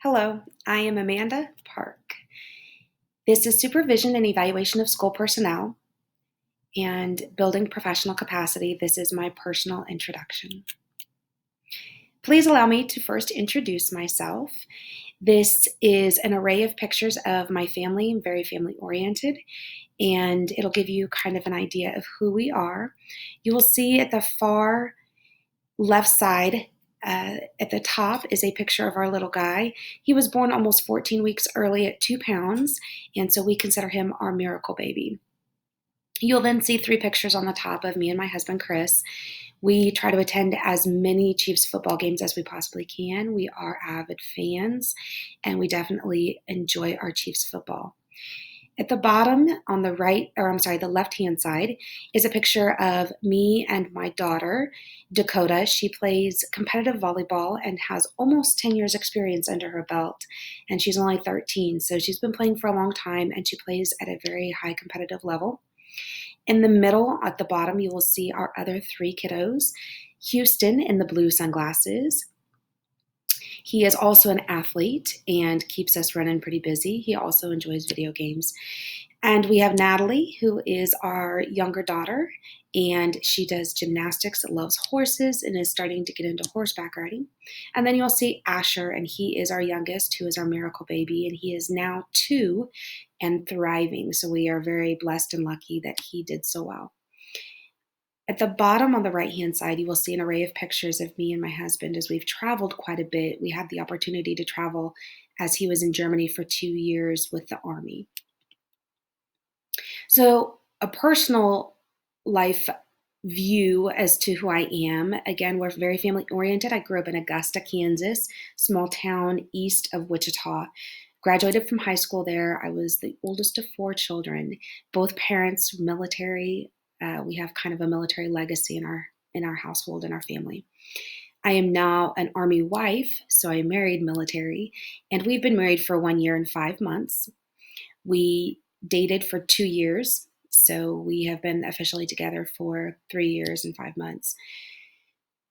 Hello, I am Amanda Park. This is Supervision and Evaluation of School Personnel and Building Professional Capacity. This is my personal introduction. Please allow me to first introduce myself. This is an array of pictures of my family. I'm very family oriented, and it'll give you kind of an idea of who we are. You will see at the far left side at the top is a picture of our little guy. He was born almost 14 weeks early at 2 pounds, and so we consider him our miracle baby. You'll then see 3 pictures on the top of me and my husband, Chris. We try to attend as many Chiefs football games as we possibly can. We are avid fans, and we definitely enjoy our Chiefs football. At the bottom on the the left-hand side is a picture of me and my daughter, Dakota. She plays competitive volleyball and has almost 10 years experience under her belt, and she's only 13, so she's been playing for a long time, and she plays at a very high competitive level. In the middle, at the bottom, you will see our other 3 kiddos. Houston in the blue sunglasses. He is also an athlete and keeps us running pretty busy. He also enjoys video games. And we have Natalie, who is our younger daughter, and she does gymnastics, loves horses, and is starting to get into horseback riding. And then you'll see Asher, and he is our youngest, who is our miracle baby, and he is now 2 and thriving. So we are very blessed and lucky that he did so well. At the bottom on the right-hand side, you will see an array of pictures of me and my husband as we've traveled quite a bit. We had the opportunity to travel as he was in Germany for 2 years with the Army. So a personal life view as to who I am. Again, we're very family oriented. I grew up in Augusta, Kansas, small town east of Wichita. Graduated from high school there. I was the oldest of 4 children, both parents military. We have kind of a military legacy in our household and our family. I am now an Army wife, so I married military, and we've been married for 1 year and 5 months. We dated for 2 years, so we have been officially together for 3 years and 5 months.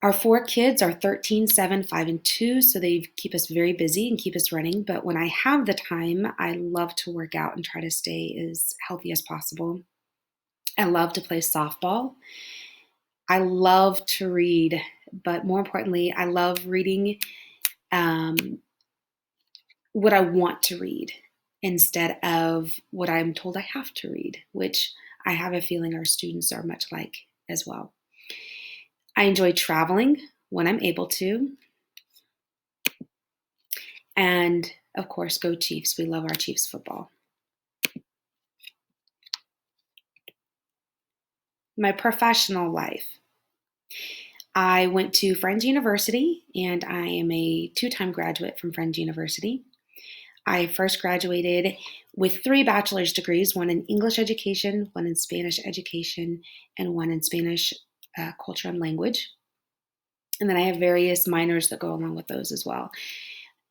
Our 4 kids are 13, 7, 5, and 2, so they keep us very busy and keep us running. But when I have the time, I love to work out and try to stay as healthy as possible. I love to play softball. I love to read, but more importantly, I love reading what I want to read instead of what I'm told I have to read, which I have a feeling our students are much like as well. I enjoy traveling when I'm able to. And of course, go Chiefs. We love our Chiefs football. My professional life. I went to Friends University, and I am a 2-time graduate from Friends University. I first graduated with 3 bachelor's degrees, one in English education, one in Spanish education, and one in Spanish culture and language. And then I have various minors that go along with those as well.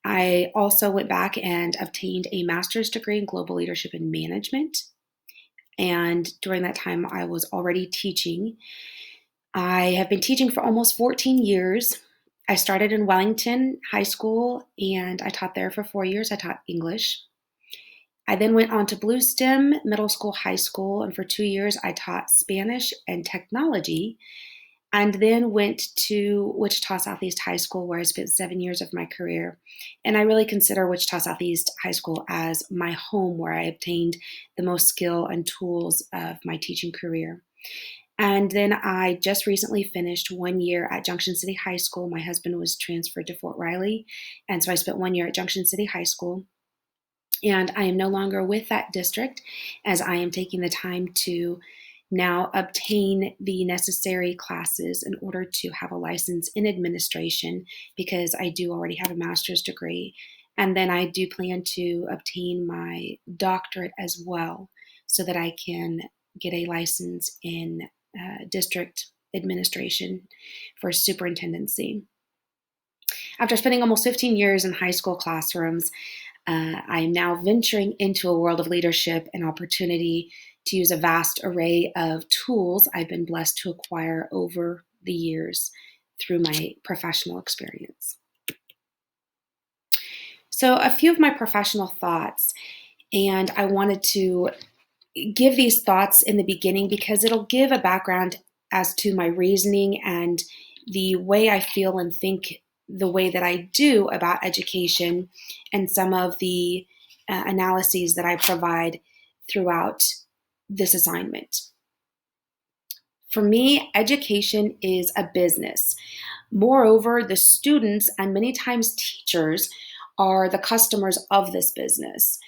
I also went back and obtained a master's degree in global leadership and management. And during that time, I was already teaching. I have been teaching for almost 14 years. I started in Wellington High School, and I taught there for 4 years. I taught English. I then went on to Blue STEM Middle School, High School, and for 2 years, I taught Spanish and technology, and then went to Wichita Southeast High School, where I spent 7 years of my career. And I really consider Wichita Southeast High School as my home, where I obtained the most skill and tools of my teaching career. And then I just recently finished 1 year at Junction City High School. My husband was transferred to Fort Riley, and so I spent 1 year at Junction City High School. And I am no longer with that district, as I am taking the time to now obtain the necessary classes in order to have a license in administration, because I do already have a master's degree. And then I do plan to obtain my doctorate as well, so that I can get a license in district administration for superintendency. After spending almost 15 years in high school classrooms, I am now venturing into a world of leadership and opportunity to use a vast array of tools I've been blessed to acquire over the years through my professional experience. So, a few of my professional thoughts, and I wanted to give these thoughts in the beginning because it'll give a background as to my reasoning and the way I feel and think the way that I do about education and some of the analyses that I provide throughout this assignment. For me, education is a business. Moreover, the students and many times teachers are the customers of this business.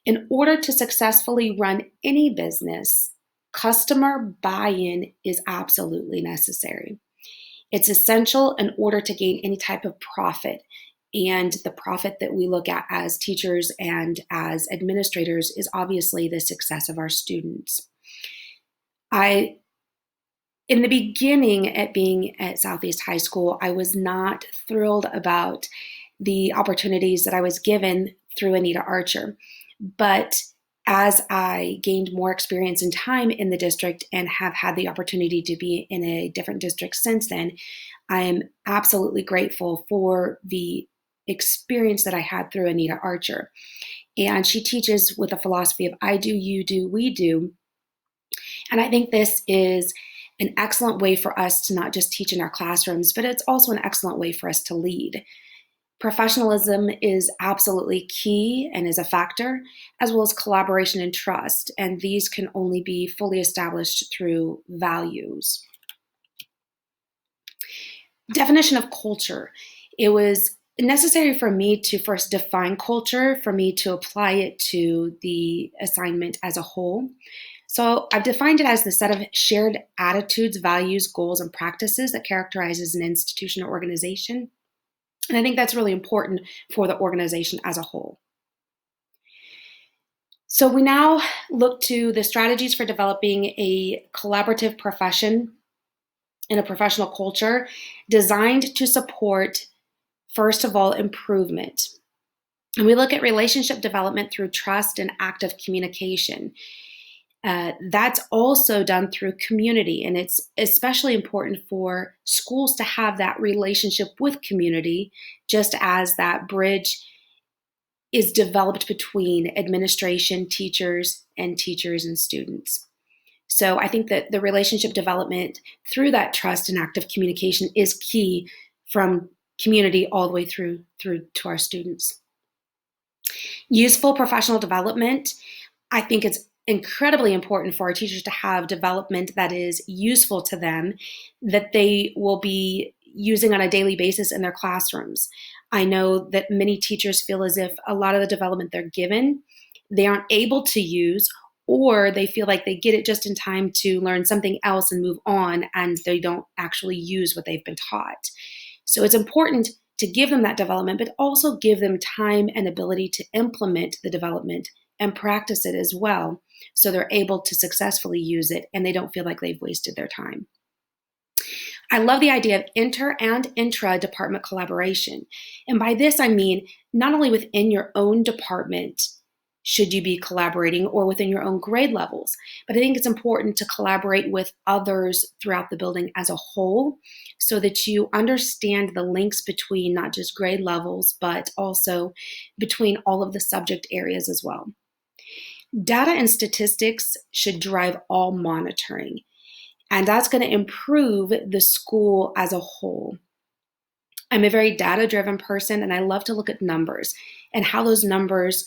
In order to successfully run any business, customer buy in is absolutely necessary. It's essential in order to gain any type of profit. And the profit that we look at as teachers and as administrators is obviously the success of our students. I In the beginning, at being at Southeast High School, I was not thrilled about the opportunities that I was given through Anita Archer. But as I gained more experience and time in the district and have had the opportunity to be in a different district since then, I am absolutely grateful for the experience that I had through Anita Archer. And she teaches with a philosophy of I do, you do, we do. And I think this is an excellent way for us to not just teach in our classrooms, but it's also an excellent way for us to lead. Professionalism is absolutely key and is a factor, as well as collaboration and trust, and these can only be fully established through values. Definition of culture. It was necessary for me to first define culture, for me to apply it to the assignment as a whole. So I've defined it as the set of shared attitudes, values, goals, and practices that characterizes an institution or organization. And I think that's really important for the organization as a whole. So we now look to the strategies for developing a collaborative profession in a professional culture designed to support, first of all, improvement. And we look at relationship development through trust and active communication. That's also done through community, and it's especially important for schools to have that relationship with community, just as that bridge is developed between administration, teachers and students. So I think that the relationship development through that trust and active communication is key from community all the way through to our students. Useful professional development. I think it's incredibly important for our teachers to have development that is useful to them, that they will be using on a daily basis in their classrooms. I know that many teachers feel as if a lot of the development they're given, they aren't able to use, or they feel like they get it just in time to learn something else and move on, and they don't actually use what they've been taught. So it's important to give them that development, but also give them time and ability to implement the development and practice it as well, so they're able to successfully use it and they don't feel like they've wasted their time. I love the idea of inter and intra-department collaboration. And by this, I mean not only within your own department should you be collaborating or within your own grade levels, but I think it's important to collaborate with others throughout the building as a whole so that you understand the links between not just grade levels, but also between all of the subject areas as well. Data and statistics should drive all monitoring, and that's going to improve the school as a whole. I'm a very data-driven person, and I love to look at numbers and how those numbers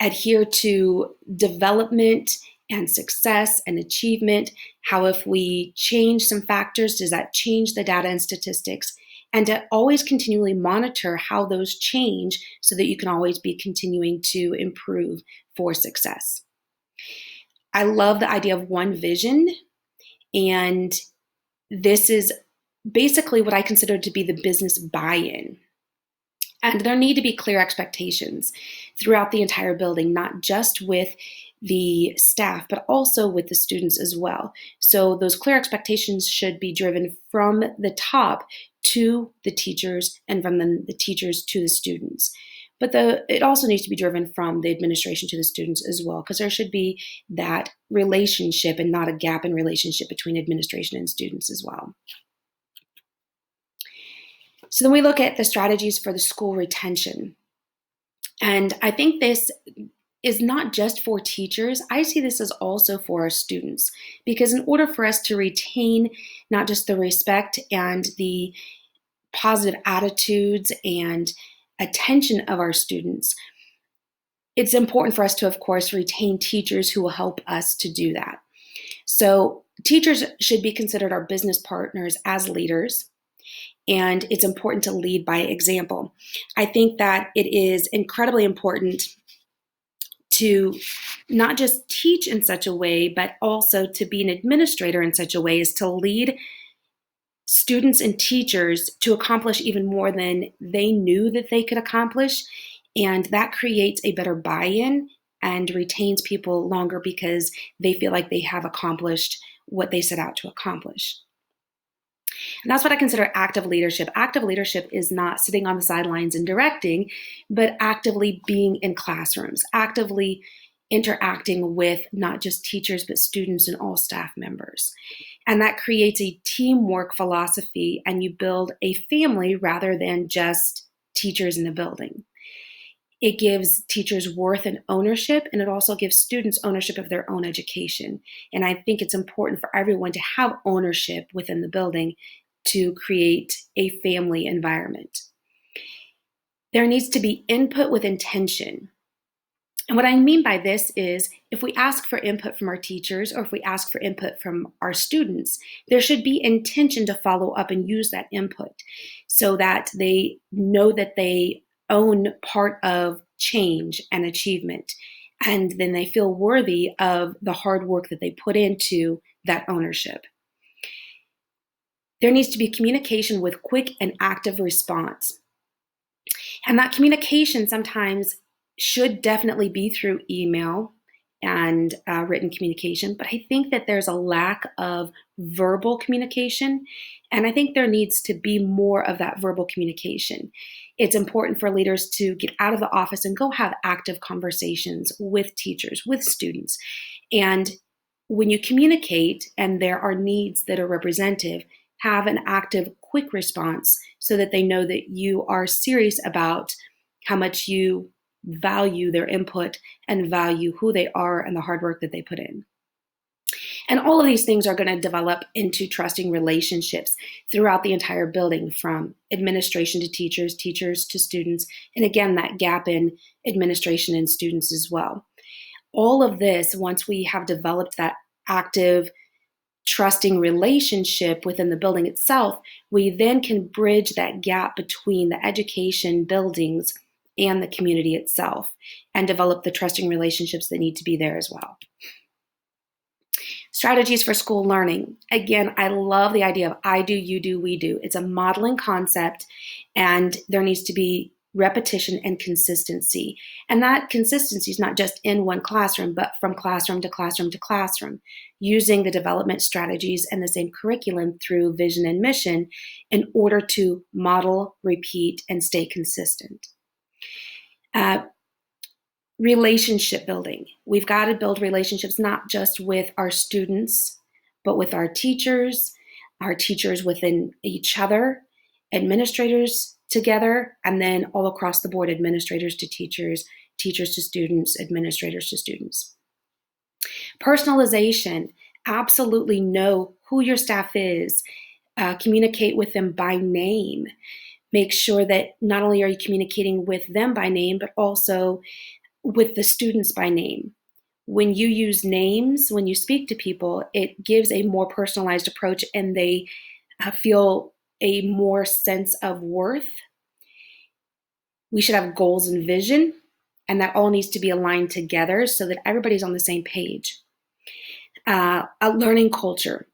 adhere to development and success and achievement. How if we change some factors, does that change the data and statistics? And to always continually monitor how those change so that you can always be continuing to improve for success. I love the idea of one vision, and this is basically what I consider to be the business buy-in. And there need to be clear expectations throughout the entire building, not just with the staff, but also with the students as well. So those clear expectations should be driven from the top to the teachers and from the teachers to the students. But it also needs to be driven from the administration to the students as well, because there should be that relationship and not a gap in relationship between administration and students as well. So then we look at the strategies for the school retention. And I think this is not just for teachers. I see this as also for our students, because in order for us to retain not just the respect and the positive attitudes and attention of our students, it's important for us to, of course, retain teachers who will help us to do that. So teachers should be considered our business partners as leaders, and it's important to lead by example. I think that it is incredibly important to not just teach in such a way, but also to be an administrator in such a way as to lead students and teachers to accomplish even more than they knew that they could accomplish. And that creates a better buy-in and retains people longer because they feel like they have accomplished what they set out to accomplish. And that's what I consider active leadership. Active leadership is not sitting on the sidelines and directing, but actively being in classrooms, actively interacting with not just teachers, but students and all staff members. And that creates a teamwork philosophy, and you build a family rather than just teachers in a building. It gives teachers worth and ownership, and it also gives students ownership of their own education. And I think it's important for everyone to have ownership within the building to create a family environment. There needs to be input with intention. And what I mean by this is, if we ask for input from our teachers or if we ask for input from our students, there should be intention to follow up and use that input so that they know that they own part of change and achievement, and then they feel worthy of the hard work that they put into that ownership. There needs to be communication with quick and active response. And that communication sometimes should definitely be through email and written communication, but I think that there's a lack of verbal communication, and I think there needs to be more of that verbal communication. It's important for leaders to get out of the office and go have active conversations with teachers, with students. And when you communicate and there are needs that are representative, have an active, quick response so that they know that you are serious about how much you value their input and value who they are and the hard work that they put in. And all of these things are going to develop into trusting relationships throughout the entire building, from administration to teachers, teachers to students, and again, that gap in administration and students as well. All of this, once we have developed that active, trusting relationship within the building itself, we then can bridge that gap between the education buildings and the community itself and develop the trusting relationships that need to be there as well. Strategies for school learning. Again, I love the idea of I do, you do, we do. It's a modeling concept, and there needs to be repetition and consistency. And that consistency is not just in one classroom, but from classroom to classroom to classroom, using the development strategies and the same curriculum through vision and mission in order to model, repeat, and stay consistent. Relationship building. We've got to build relationships not just with our students, but with our teachers within each other, administrators together, and then all across the board, administrators to teachers, teachers to students, administrators to students. Personalization. Absolutely know who your staff is. Communicate with them by name. Make sure that not only are you communicating with them by name, but also with the students by name. When you use names, when you speak to people, it gives a more personalized approach, and they feel a more sense of worth. We should have goals and vision, and that all needs to be aligned together so that everybody's on the same page. A learning culture.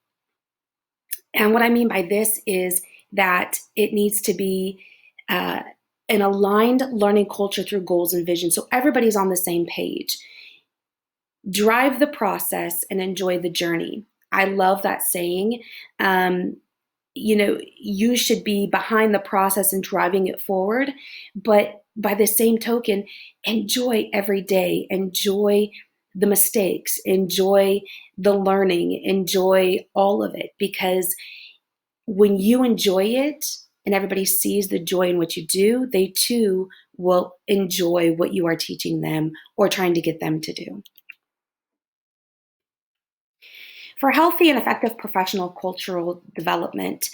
And what I mean by this is that it needs to be an aligned learning culture through goals and vision, so everybody's on the same page. Drive the process and enjoy the journey. I love that saying. You should be behind the process and driving it forward, but by the same token, enjoy every day, enjoy the mistakes, enjoy the learning, enjoy all of it, because when you enjoy it and everybody sees the joy in what you do, they too will enjoy what you are teaching them or trying to get them to do. For healthy and effective professional cultural development,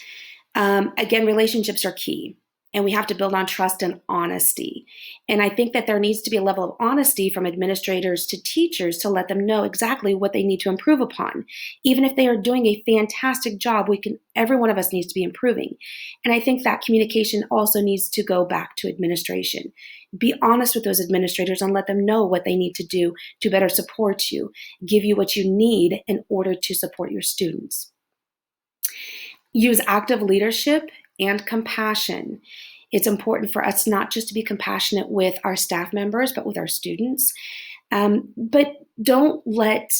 again, relationships are key, and we have to build on trust and honesty. And I think that there needs to be a level of honesty from administrators to teachers to let them know exactly what they need to improve upon. Even if they are doing a fantastic job, every one of us needs to be improving. And I think that communication also needs to go back to administration. Be honest with those administrators and let them know what they need to do to better support you, give you what you need in order to support your students. Use active leadership and compassion. It's important for us not just to be compassionate with our staff members, but with our students. But don't let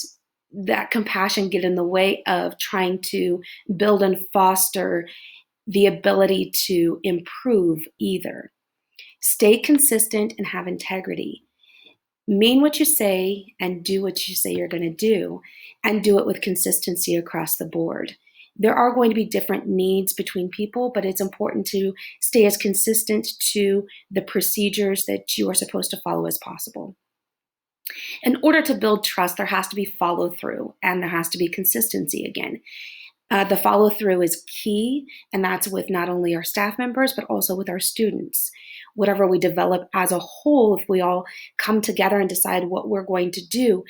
that compassion get in the way of trying to build and foster the ability to improve either. Stay consistent and have integrity. Mean what you say and do what you say you're going to do, and do it with consistency across the board. There are going to be different needs between people, but it's important to stay as consistent to the procedures that you are supposed to follow as possible. In order to build trust, there has to be follow through and there has to be consistency again. The follow through is key, and that's with not only our staff members, but also with our students. Whatever we develop as a whole, if we all come together and decide what we're going to do,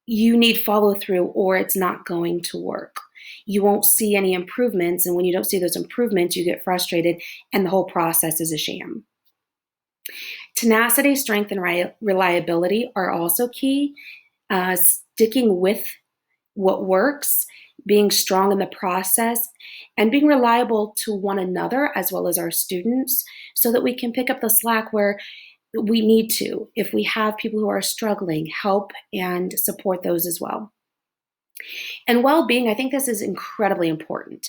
you need follow through or it's not going to work. You won't see any improvements, and when you don't see those improvements, you get frustrated and the whole process is a sham. Tenacity, strength, and reliability are also key. Sticking with what works, being strong in the process, and being reliable to one another as well as our students so that we can pick up the slack where we need to. If we have people who are struggling, help and support those as well. And well-being, I think this is incredibly important.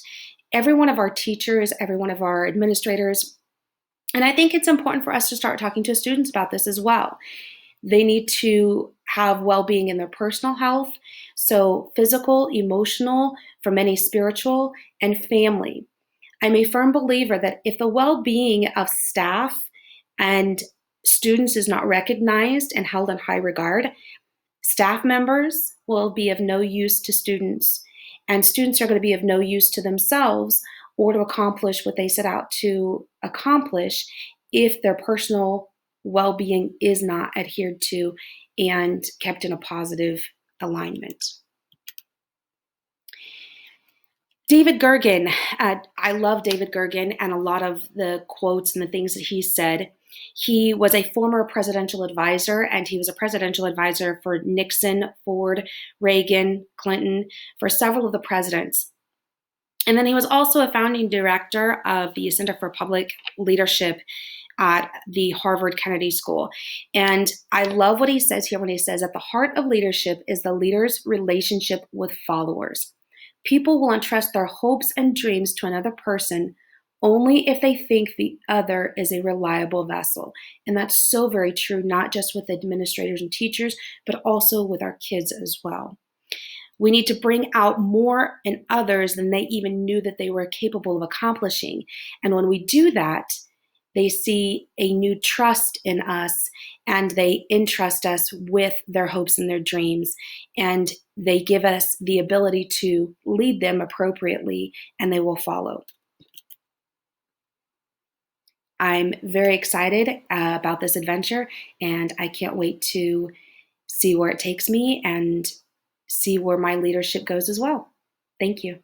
Every one of our teachers, every one of our administrators, and I think it's important for us to start talking to students about this as well. They need to have well-being in their personal health, so physical, emotional, for many spiritual, and family. I'm a firm believer that if the well-being of staff and students is not recognized and held in high regard, staff members will be of no use to students, and students are going to be of no use to themselves or to accomplish what they set out to accomplish if their personal well-being is not adhered to and kept in a positive alignment. David Gergen, I love David Gergen and a lot of the quotes and the things that he said. He was a former presidential advisor, and he was a presidential advisor for Nixon, Ford, Reagan, Clinton, for several of the presidents. And then he was also a founding director of the Center for Public Leadership at the Harvard Kennedy School. And I love what he says here when he says, at the heart of leadership is the leader's relationship with followers. People will entrust their hopes and dreams to another person only if they think the other is a reliable vessel. And that's so very true, not just with administrators and teachers, but also with our kids as well. We need to bring out more in others than they even knew that they were capable of accomplishing. And when we do that, they see a new trust in us, and they entrust us with their hopes and their dreams, and they give us the ability to lead them appropriately, and they will follow. I'm very excited about this adventure, and I can't wait to see where it takes me and see where my leadership goes as well. Thank you.